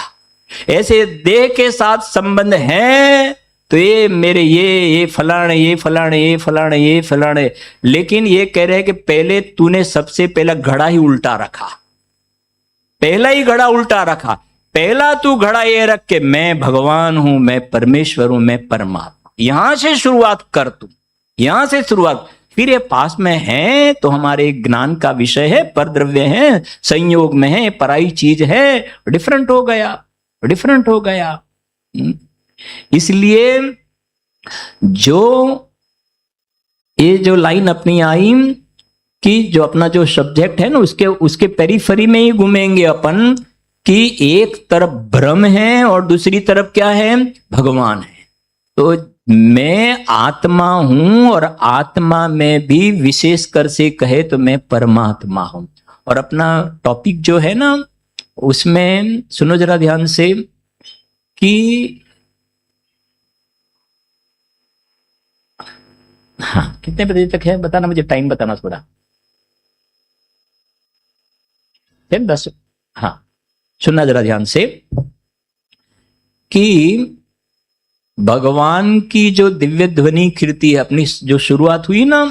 ऐसे देह के साथ संबंध है तो ये मेरे ये फलाने, ये फलाने, ये फलाने, ये फलाने। लेकिन ये कह रहे हैं कि पहले तूने सबसे पहला घड़ा ही उल्टा रखा, पहला ही घड़ा उल्टा रखा। पहला तू घड़ा ये रख के मैं भगवान हूं, मैं परमेश्वर हूं, मैं परमात्मा। यहां से शुरुआत कर तू, यहां से शुरुआत। फिर ये पास में है तो हमारे ज्ञान का विषय है, परद्रव्य है, संयोग में है, पराई चीज है, डिफरेंट हो गया, डिफरेंट हो गया। इसलिए जो ये जो लाइन अपनी आई कि जो अपना जो सब्जेक्ट है ना, उसके पेरीफेरी में ही घूमेंगे अपन, कि एक तरफ ब्रह्म है और दूसरी तरफ क्या है? भगवान है। तो मैं आत्मा हूं और आत्मा में भी विशेषकर से कहे तो मैं परमात्मा हूं। और अपना टॉपिक जो है ना, उसमें सुनो जरा ध्यान से कि हाँ, कितने बजे तक है बताना, मुझे टाइम बताना थोड़ा। 10। हाँ, सुनना जरा ध्यान से कि भगवान की जो दिव्य ध्वनि कीर्ति है, अपनी जो शुरुआत हुई ना,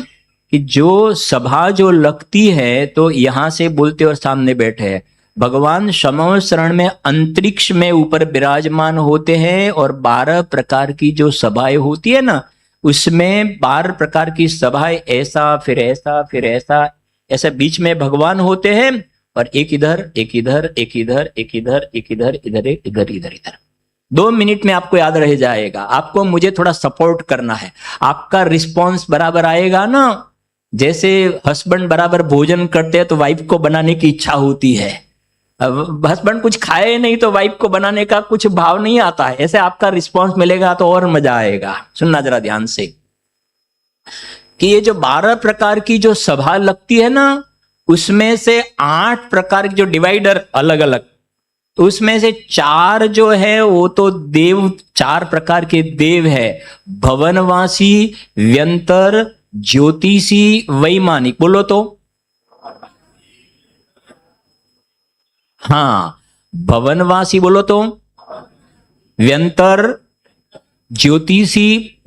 कि जो सभा जो लगती है तो यहां से बोलते और सामने बैठे हैं भगवान समव शरण में अंतरिक्ष में ऊपर विराजमान होते हैं। और 12 प्रकार की जो सभाएं होती है ना, उसमें 12 प्रकार की सभाएं, ऐसा फिर ऐसा फिर ऐसा, ऐसा बीच में भगवान होते हैं। और एक इधर, एक इधर, एक इधर, एक इधर, एक इधर, इधर, इधर, इधर, इधर। 2 मिनट में आपको याद रह जाएगा। आपको मुझे थोड़ा सपोर्ट करना है, आपका रिस्पॉन्स बराबर आएगा ना। जैसे हस्बैंड बराबर भोजन करते हैं तो वाइफ को बनाने की इच्छा होती है, अब हस्बैंड कुछ खाए नहीं तो वाइफ को बनाने का कुछ भाव नहीं आता है। ऐसे आपका रिस्पॉन्स मिलेगा तो और मजा आएगा। सुनना जरा ध्यान से कि ये जो 12 प्रकार की जो सभा लगती है ना, उसमें से 8 प्रकार की जो डिवाइडर अलग अलग, तो उसमें से 4 जो है वो तो देव, 4 प्रकार के देव है, भवनवासी, व्यंतर, ज्योतिषी, वैमानिक। बोलो तो हाँ, भवनवासी बोलो तो, व्यंतर, ज्योतिषी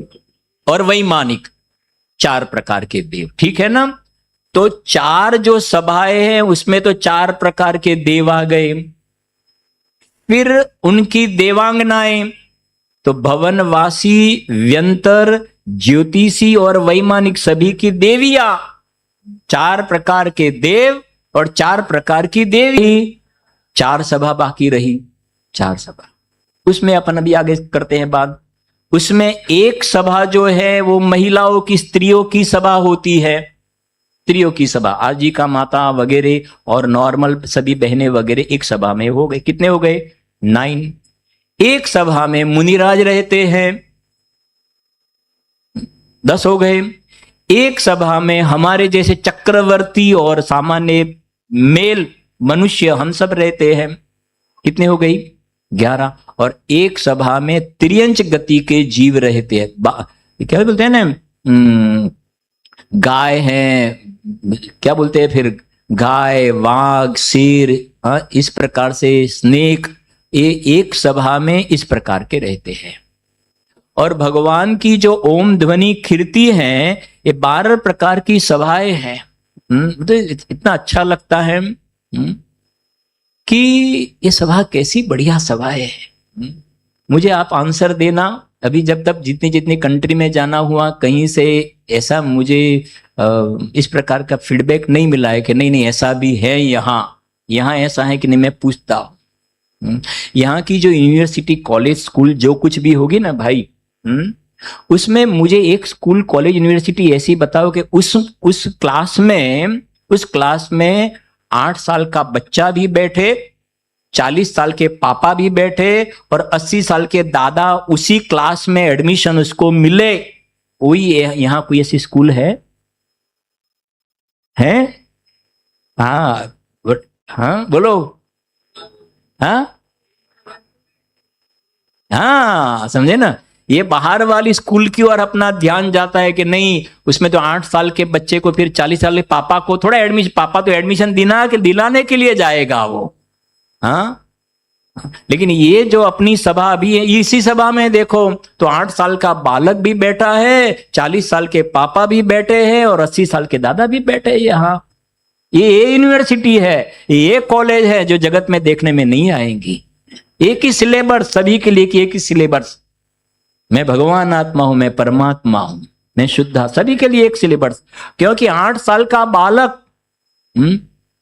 और वैमानिक, 4 प्रकार के देव। ठीक है ना। तो 4 जो सभाएं हैं उसमें तो 4 प्रकार के देव आ गए। फिर उनकी देवांगनाएं, तो भवनवासी, व्यंतर, ज्योतिषी और वैमानिक सभी की देवियां, 4 प्रकार के देव और 4 प्रकार की देवी। 4 सभा बाकी रही, 4 सभा। उसमें अपन अभी आगे करते हैं बात। उसमें एक सभा जो है वो महिलाओं की, स्त्रियों की सभा होती है, स्त्रियों की सभा। आजीविका माता वगैरह और नॉर्मल सभी बहनें वगैरह एक सभा में हो गए। कितने हो गए? 9। एक सभा में मुनिराज रहते हैं, 10 हो गए। एक सभा में हमारे जैसे चक्रवर्ती और सामान्य मेल मनुष्य हम सब रहते हैं। कितने हो गई? 11। और एक सभा में त्रियंच गति के जीव रहते हैं। क्या बोलते हैं ना, गाय है, क्या बोलते हैं फिर, गाय, वाघ, शेर, इस प्रकार से स्नेक, एक सभा में इस प्रकार के रहते हैं। और भगवान की जो ओम ध्वनि खिरती है, ये 12 प्रकार की सभाएं हैं। तो इतना अच्छा लगता है कि ये सभा कैसी बढ़िया सभाएं है। मुझे आप आंसर देना। अभी जब तक जितनी जितनी कंट्री में जाना हुआ, कहीं से ऐसा मुझे इस प्रकार का फीडबैक नहीं मिला है कि नहीं नहीं ऐसा भी है यहाँ ऐसा है कि नहीं। मैं पूछता हूँ यहाँ की जो यूनिवर्सिटी, कॉलेज, स्कूल जो कुछ भी होगी ना भाई, उसमें मुझे एक स्कूल, कॉलेज, यूनिवर्सिटी ऐसी बताओ कि उस क्लास में 8 साल का बच्चा भी बैठे, 40 साल के पापा भी बैठे और 80 साल के दादा उसी क्लास में एडमिशन उसको मिले। कोई यहाँ कोई ऐसी स्कूल है? हाँ बोलो। हाँ समझे ना। ये बाहर वाली स्कूल की ओर अपना ध्यान जाता है कि नहीं, उसमें तो 8 साल के बच्चे को फिर 40 साल के पापा को थोड़ा एडमिशन, पापा तो एडमिशन दिलाने के लिए जाएगा वो। लेकिन ये जो अपनी सभा अभी है, इसी सभा में देखो तो 8 साल का बालक भी बैठा है, 40 साल के पापा भी बैठे हैं और 80 साल के दादा भी बैठे हैं। यहाँ ये यूनिवर्सिटी है, ये कॉलेज है जो जगत में देखने में नहीं आएंगी। एक ही सिलेबस सभी के लिए, एक ही सिलेबस। मैं भगवान आत्मा हूं, मैं परमात्मा हूं, मैं शुद्ध, सभी के लिए एक सिलेबस। क्योंकि 8 साल का बालक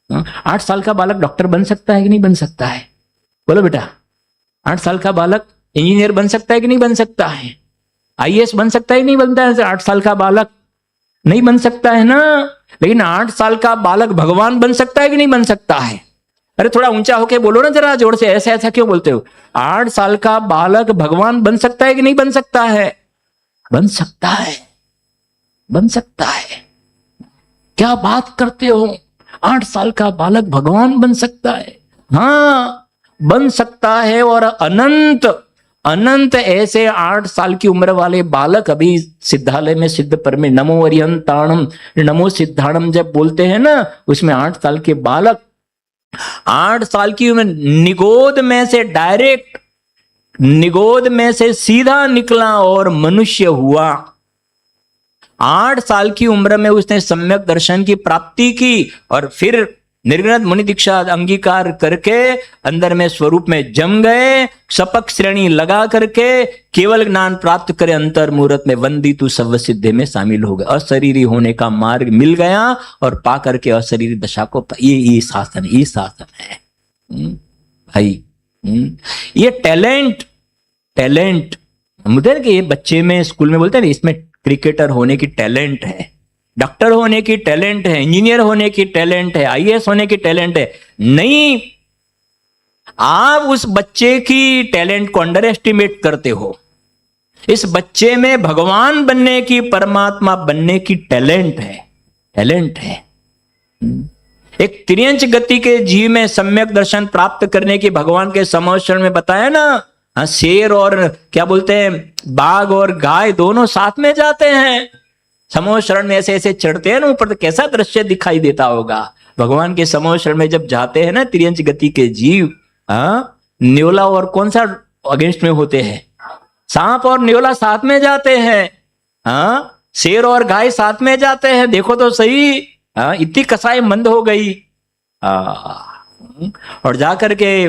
8 साल का बालक डॉक्टर बन सकता है कि नहीं बन सकता है? बोलो बेटा। 8 साल का बालक इंजीनियर बन सकता है कि नहीं बन सकता है? आईएएस बन सकता है कि नहीं बनता है? 8 साल का बालक नहीं बन सकता है ना। लेकिन 8 साल का बालक भगवान बन सकता है कि नहीं बन सकता है? अरे थोड़ा ऊंचा होके बोलो ना जरा जोर से, ऐसा ऐसा क्यों बोलते हो? 8 साल का बालक भगवान बन सकता है कि नहीं बन सकता है? बन सकता है, बन सकता है। क्या बात करते हो? 8 साल का बालक भगवान बन सकता है? हाँ बन सकता है। और अनंत ऐसे 8 साल की उम्र वाले बालक अभी सिद्धालय में, सिद्ध पर में नमो अरिहंताणम नमो सिद्धाणम जब बोलते हैं ना, उसमें 8 साल के बालक, 8 साल की उम्र, निगोद में से डायरेक्ट, निगोद में से सीधा निकला और मनुष्य हुआ। 8 साल की उम्र में उसने सम्यक दर्शन की प्राप्ति की और फिर निर्गुण मुनि दीक्षा अंगीकार करके अंदर में स्वरूप में जम गए, सपक श्रेणी लगा करके केवल ज्ञान प्राप्त करे, अंतर मुहूर्त में वंदी तू सर्व सिद्धि में शामिल हो गए। अशरीरी होने का मार्ग मिल गया और पा करके अशरीरी दशा को, ये शासन है भाई। ये टैलेंट मुझे कि ये बच्चे में स्कूल में बोलते हैं ना, इसमें क्रिकेटर होने की टैलेंट है, डॉक्टर होने की टैलेंट है, इंजीनियर होने की टैलेंट है, आईएएस होने की टैलेंट है। नहीं, आप उस बच्चे की टैलेंट को अंडर एस्टिमेट करते हो। इस बच्चे में भगवान बनने की, परमात्मा बनने की टैलेंट है। एक त्रियंच गति के जीव में सम्यक दर्शन प्राप्त करने की भगवान के समोषण में बताया ना, शेर और क्या बोलते हैं, बाघ और गाय दोनों साथ में जाते हैं समूह शरण में, ऐसे ऐसे चढ़ते हैं ना ऊपर, तो कैसा दृश्य दिखाई देता होगा। भगवान के समूह शरण में जब जाते हैं ना त्रियंच गति के जीव, न्योला और कौन सा अगेंस्ट में होते हैं? सांप और न्योला साथ में जाते हैं, शेर और गाय साथ में जाते हैं। देखो तो सही, इतनी कसाई मंद हो गई। और जाकर के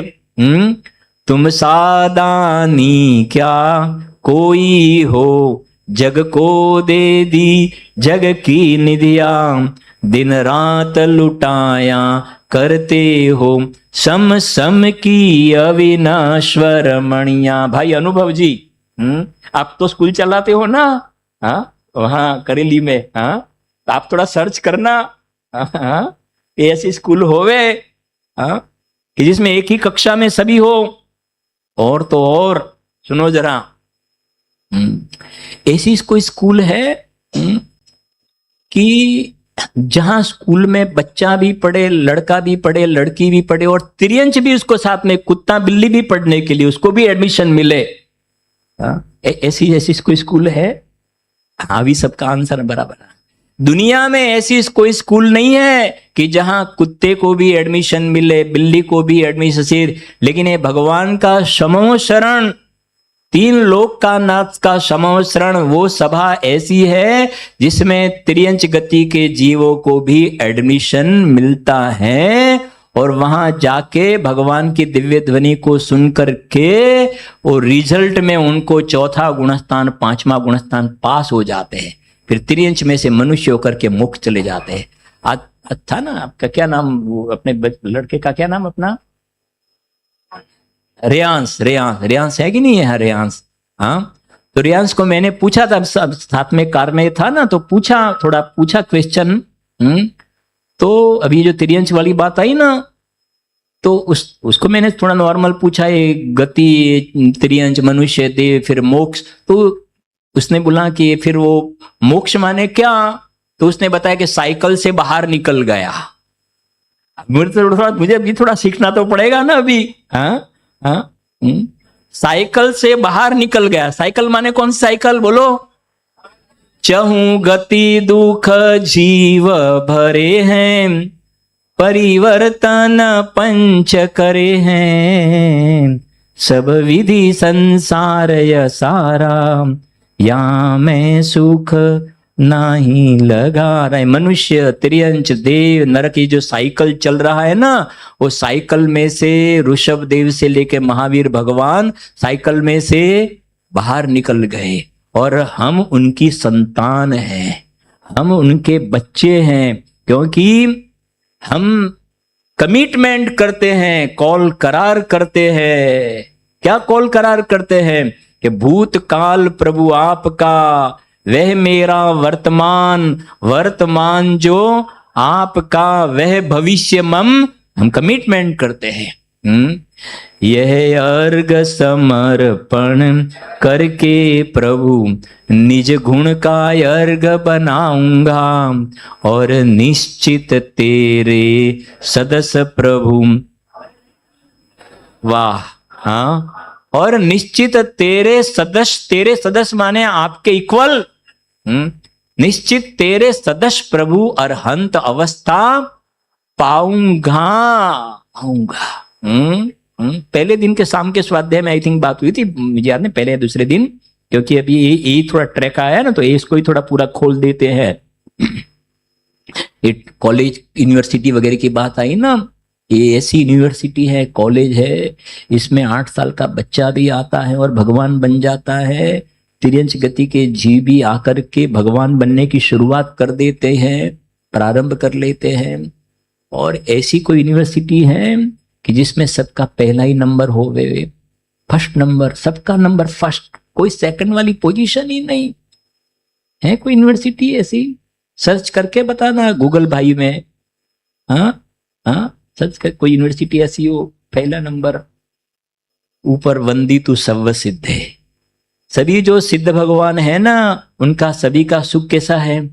तुम सादानी क्या कोई हो, जग को दे दी जग की निधिया, दिन रात लुटाया करते हो, सम सम की अविनाश्वर मणिया। भाई अनुभव जी, आप तो स्कूल चलाते हो ना, हाँ वहां करेली में, हाँ तो आप थोड़ा सर्च करना, हाँ ऐसी स्कूल होवे, हाँ कि जिसमें एक ही कक्षा में सभी हो। और तो और सुनो जरा, ऐसी कोई स्कूल है कि जहां स्कूल में बच्चा भी पढ़े, लड़का भी पढ़े, लड़की भी पढ़े, और तिर्यंच भी उसको साथ में, कुत्ता बिल्ली भी पढ़ने के लिए उसको भी एडमिशन मिले, ऐसी ऐसी कोई स्कूल है? हाँ भी सबका आंसर बराबर है। दुनिया में ऐसी कोई स्कूल नहीं है कि जहां कुत्ते को भी एडमिशन मिले, बिल्ली को भी एडमिशन, लेकिन ये भगवान का समो शरण, तीन लोक का नाथ का समो शरण, वो सभा ऐसी है जिसमें त्रियंच गति के जीवों को भी एडमिशन मिलता है, और वहां जाके भगवान की दिव्य ध्वनि को सुनकर के और रिजल्ट में उनको चौथा गुणस्थान, पांचवा गुणस्थान पास हो जाते हैं, फिर त्रियंच में से मनुष्य होकर के मुक्त चले जाते हैं। आज था ना आपका क्या नाम, वो अपने लड़के का क्या नाम अपना? रेयांश, रेयांश है कि नहीं है? रेयांश, हाँ तो रेयांश को मैंने पूछा था, सब साथ में कार में था ना, तो थोड़ा पूछा क्वेश्चन, तो अभी जो त्रियंश वाली बात आई ना, तो उसको मैंने थोड़ा नॉर्मल पूछा, ये गति, त्रियंच, मनुष्य, देव, फिर मोक्ष, तो उसने बोला कि फिर वो मोक्ष माने क्या? तो उसने बताया कि साइकिल से बाहर निकल गया। मुझे भी थोड़ा सीखना तो पड़ेगा ना अभी, हाँ हाँ, साइकिल से बाहर निकल गया। साइकिल माने कौन सी साइकिल बोलो? चहु गति दुख जीव भरे हैं, परिवर्तन पंच करे हैं, सब विधि संसार यसारा, या मैं सुख नहीं लगा रहा है। मनुष्य, त्रियंच, देव, नरक की जो साइकिल चल रहा है ना, वो साइकिल में से ऋषभ देव से लेके महावीर भगवान साइकिल में से बाहर निकल गए, और हम उनकी संतान हैं, हम उनके बच्चे हैं, क्योंकि हम कमिटमेंट करते हैं, कॉल करार करते हैं। क्या कॉल करार करते हैं? कि भूतकाल प्रभु आपका, वह मेरा वर्तमान, वर्तमान जो आपका, वह भविष्य मम, हम कमिटमेंट करते हैं। यह अर्घ समर्पण करके प्रभु निज गुण का अर्घ बनाऊंगा, और निश्चित तेरे सदस्य प्रभु, वाह, हाँ, और निश्चित तेरे सदस्य माने आपके इक्वल, निश्चित तेरे सदस्य प्रभु अरहंत अवस्था पाऊंगा। पहले दिन के शाम के स्वाध्याय में आई थिंक बात हुई थी, मुझे याद नहीं, पहले या दूसरे दिन, क्योंकि अभी ये थोड़ा ट्रैक आया है ना, तो इसको ही थोड़ा पूरा खोल देते हैं। कॉलेज यूनिवर्सिटी वगैरह की बात आई ना, ये ऐसी यूनिवर्सिटी है, कॉलेज है, इसमें 8 साल का बच्चा भी आता है और भगवान बन जाता है। तिर्यंच गति के जीव भी आकर के भगवान बनने की शुरुआत कर देते हैं, प्रारंभ कर लेते हैं। और ऐसी कोई यूनिवर्सिटी है कि जिसमें सबका पहला ही नंबर हो, वे फर्स्ट नंबर, सबका नंबर फर्स्ट, कोई सेकंड वाली पोजीशन ही नहीं है। कोई यूनिवर्सिटी ऐसी? सर्च करके बताना गूगल भाई में, हाँ हाँ, सर्च कर कोई यूनिवर्सिटी ऐसी हो, पहला नंबर, ऊपर वंदितु सर्व सिद्ध है। सभी जो सिद्ध भगवान है ना, उनका सभी का सुख कैसा है?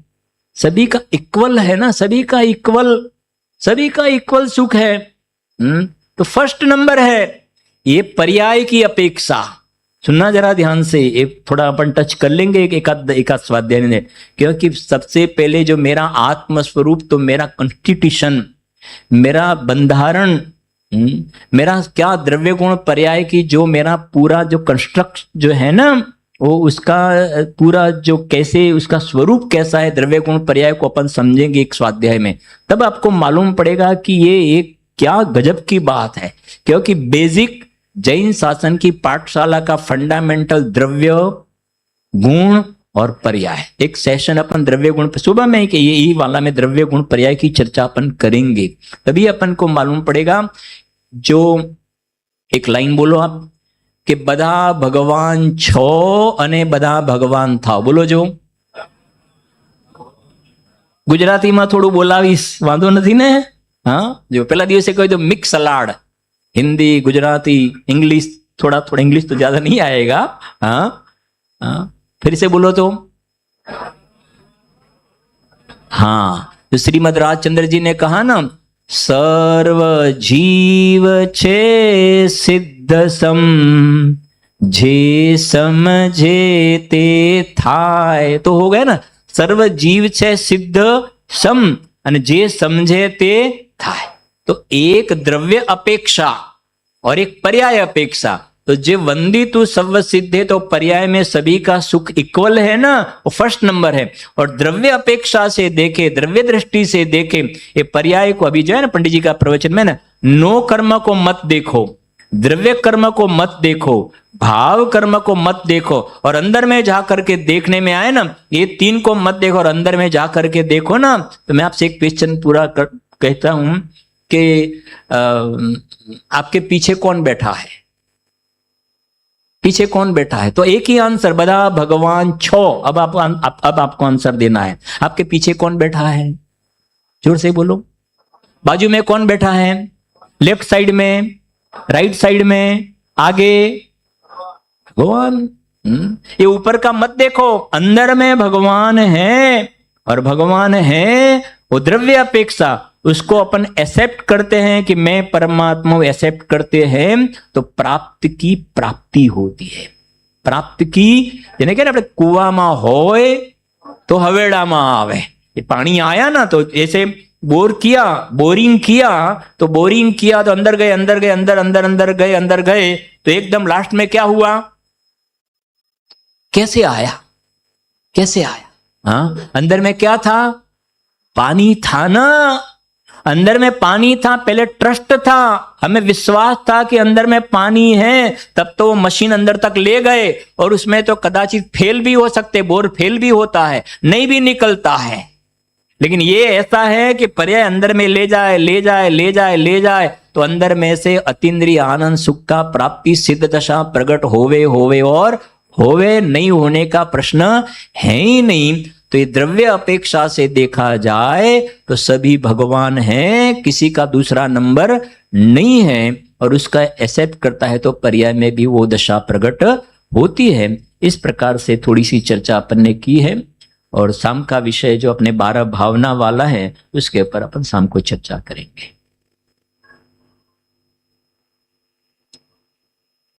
सभी का इक्वल है ना, सभी का इक्वल सुख है। तो फर्स्ट नंबर है। ये पर्याय की अपेक्षा, सुनना जरा ध्यान से, एक थोड़ा अपन टच कर लेंगे एक स्वाध्याय में, क्योंकि सबसे पहले जो मेरा आत्मस्वरूप, तो मेरा कॉन्स्टिट्यूशन, मेरा बंधारण, मेरा क्या द्रव्य गुण पर्याय की जो मेरा पूरा जो कंस्ट्रक्ट जो है ना, वो उसका पूरा जो कैसे उसका स्वरूप कैसा है, द्रव्य गुण पर्याय को अपन समझेंगे एक स्वाध्याय में, तब आपको मालूम पड़ेगा कि ये एक क्या गजब की बात है। क्योंकि बेसिक जैन शासन की पाठशाला का फंडामेंटल द्रव्य, गुण और पर्याय। एक सेशन अपन द्रव्य गुण सुबह में कि यही वाला में द्रव्य गुण पर्याय की चर्चा अपन करेंगे, तभी अपन को मालूम पड़ेगा। जो एक लाइन बोलो आप कि बधा भगवान छो अने बधा भगवान था, बोलो जो ગુજરાતીમાં થોડું બોલાવીશ, વાંધો નથી ને? હા, જો પેલા દિવસે કહ્યું તો mix salad, Hindi Gujarati English, थोड़ा थोड़ा इंग्लिश तो ज्यादा नहीं आएगा। हाँ हाँ, फिर से बोलो तो। हाँ, तो श्रीमद राजचंद्र जी ने कहा ना, सर्व जीव छे सिद्ध सम, जे समझे ते थाय। तो हो गया ना, सर्व जीव छे सिद्ध सम અને જે સમજે તે થાય। तो एक द्रव्य अपेक्षा और एक पर्याय अपेक्षा। तो जे वंदितु सर्व सिद्ध है, तो पर्याय में सभी का सुख इक्वल है ना, वो फर्स्ट नंबर है। और द्रव्य अपेक्षा से देखे, द्रव्य दृष्टि से देखे, ये पर्याय को अभी जो है ना पंडित जी का प्रवचन में ना, नो कर्म को मत देखो, द्रव्य कर्म को मत देखो, भाव कर्म को मत देखो, और अंदर में जाकर के देखने में आए ना, ये तीन को मत देखो और अंदर में जाकर के देखो ना। तो मैं आपसे एक क्वेश्चन पूरा कहता हूं कि आपके पीछे कौन बैठा है? पीछे कौन बैठा है? तो एक ही आंसर, बधा भगवान छो। अब आपको आंसर देना है। आपके पीछे कौन बैठा है? जोर से बोलो। बाजू में कौन बैठा है? लेफ्ट साइड में, राइट साइड में, आगे भगवान। ये ऊपर का मत देखो, अंदर में भगवान है, और भगवान है वो द्रव्य अपेक्षा, उसको अपन एक्सेप्ट करते हैं कि मैं परमात्मा एक्सेप्ट करते हैं, तो प्राप्त की प्राप्ति होती है। प्राप्त की यानी क्या, अपने कुआ में होए तो हवेड़ा में आवे। ये पानी आया ना, तो ऐसे बोर किया, बोरिंग किया, तो बोरिंग किया तो अंदर गए, अंदर गए, अंदर अंदर अंदर गए, अंदर गए, तो एकदम लास्ट में क्या हुआ? कैसे आया? कैसे आया? हाँ, अंदर में क्या था? पानी था ना, अंदर में पानी था। पहले ट्रस्ट था, हमें विश्वास था कि अंदर में पानी है, तब तो वो मशीन अंदर तक ले गए, और उसमें तो कदाचित फेल भी हो सकते, बोर फेल भी होता है, नहीं भी निकलता है। लेकिन ये ऐसा है कि पर्याय अंदर में ले जाए, ले जाए, ले जाए, ले जाए, तो अंदर में से अतीन्द्रिय आनंद सुख का प्राप्ति सिद्ध दशा प्रकट होवे होवे और होवे, नहीं होने का प्रश्न है ही नहीं। तो ये द्रव्य अपेक्षा से देखा जाए तो सभी भगवान हैं, किसी का दूसरा नंबर नहीं है, और उसका एक्सेप्ट करता है तो पर्याय में भी वो दशा प्रकट होती है। इस प्रकार से थोड़ी सी चर्चा अपन ने की है, और शाम का विषय जो अपने 12 भावना वाला है, उसके ऊपर अपन शाम को चर्चा करेंगे।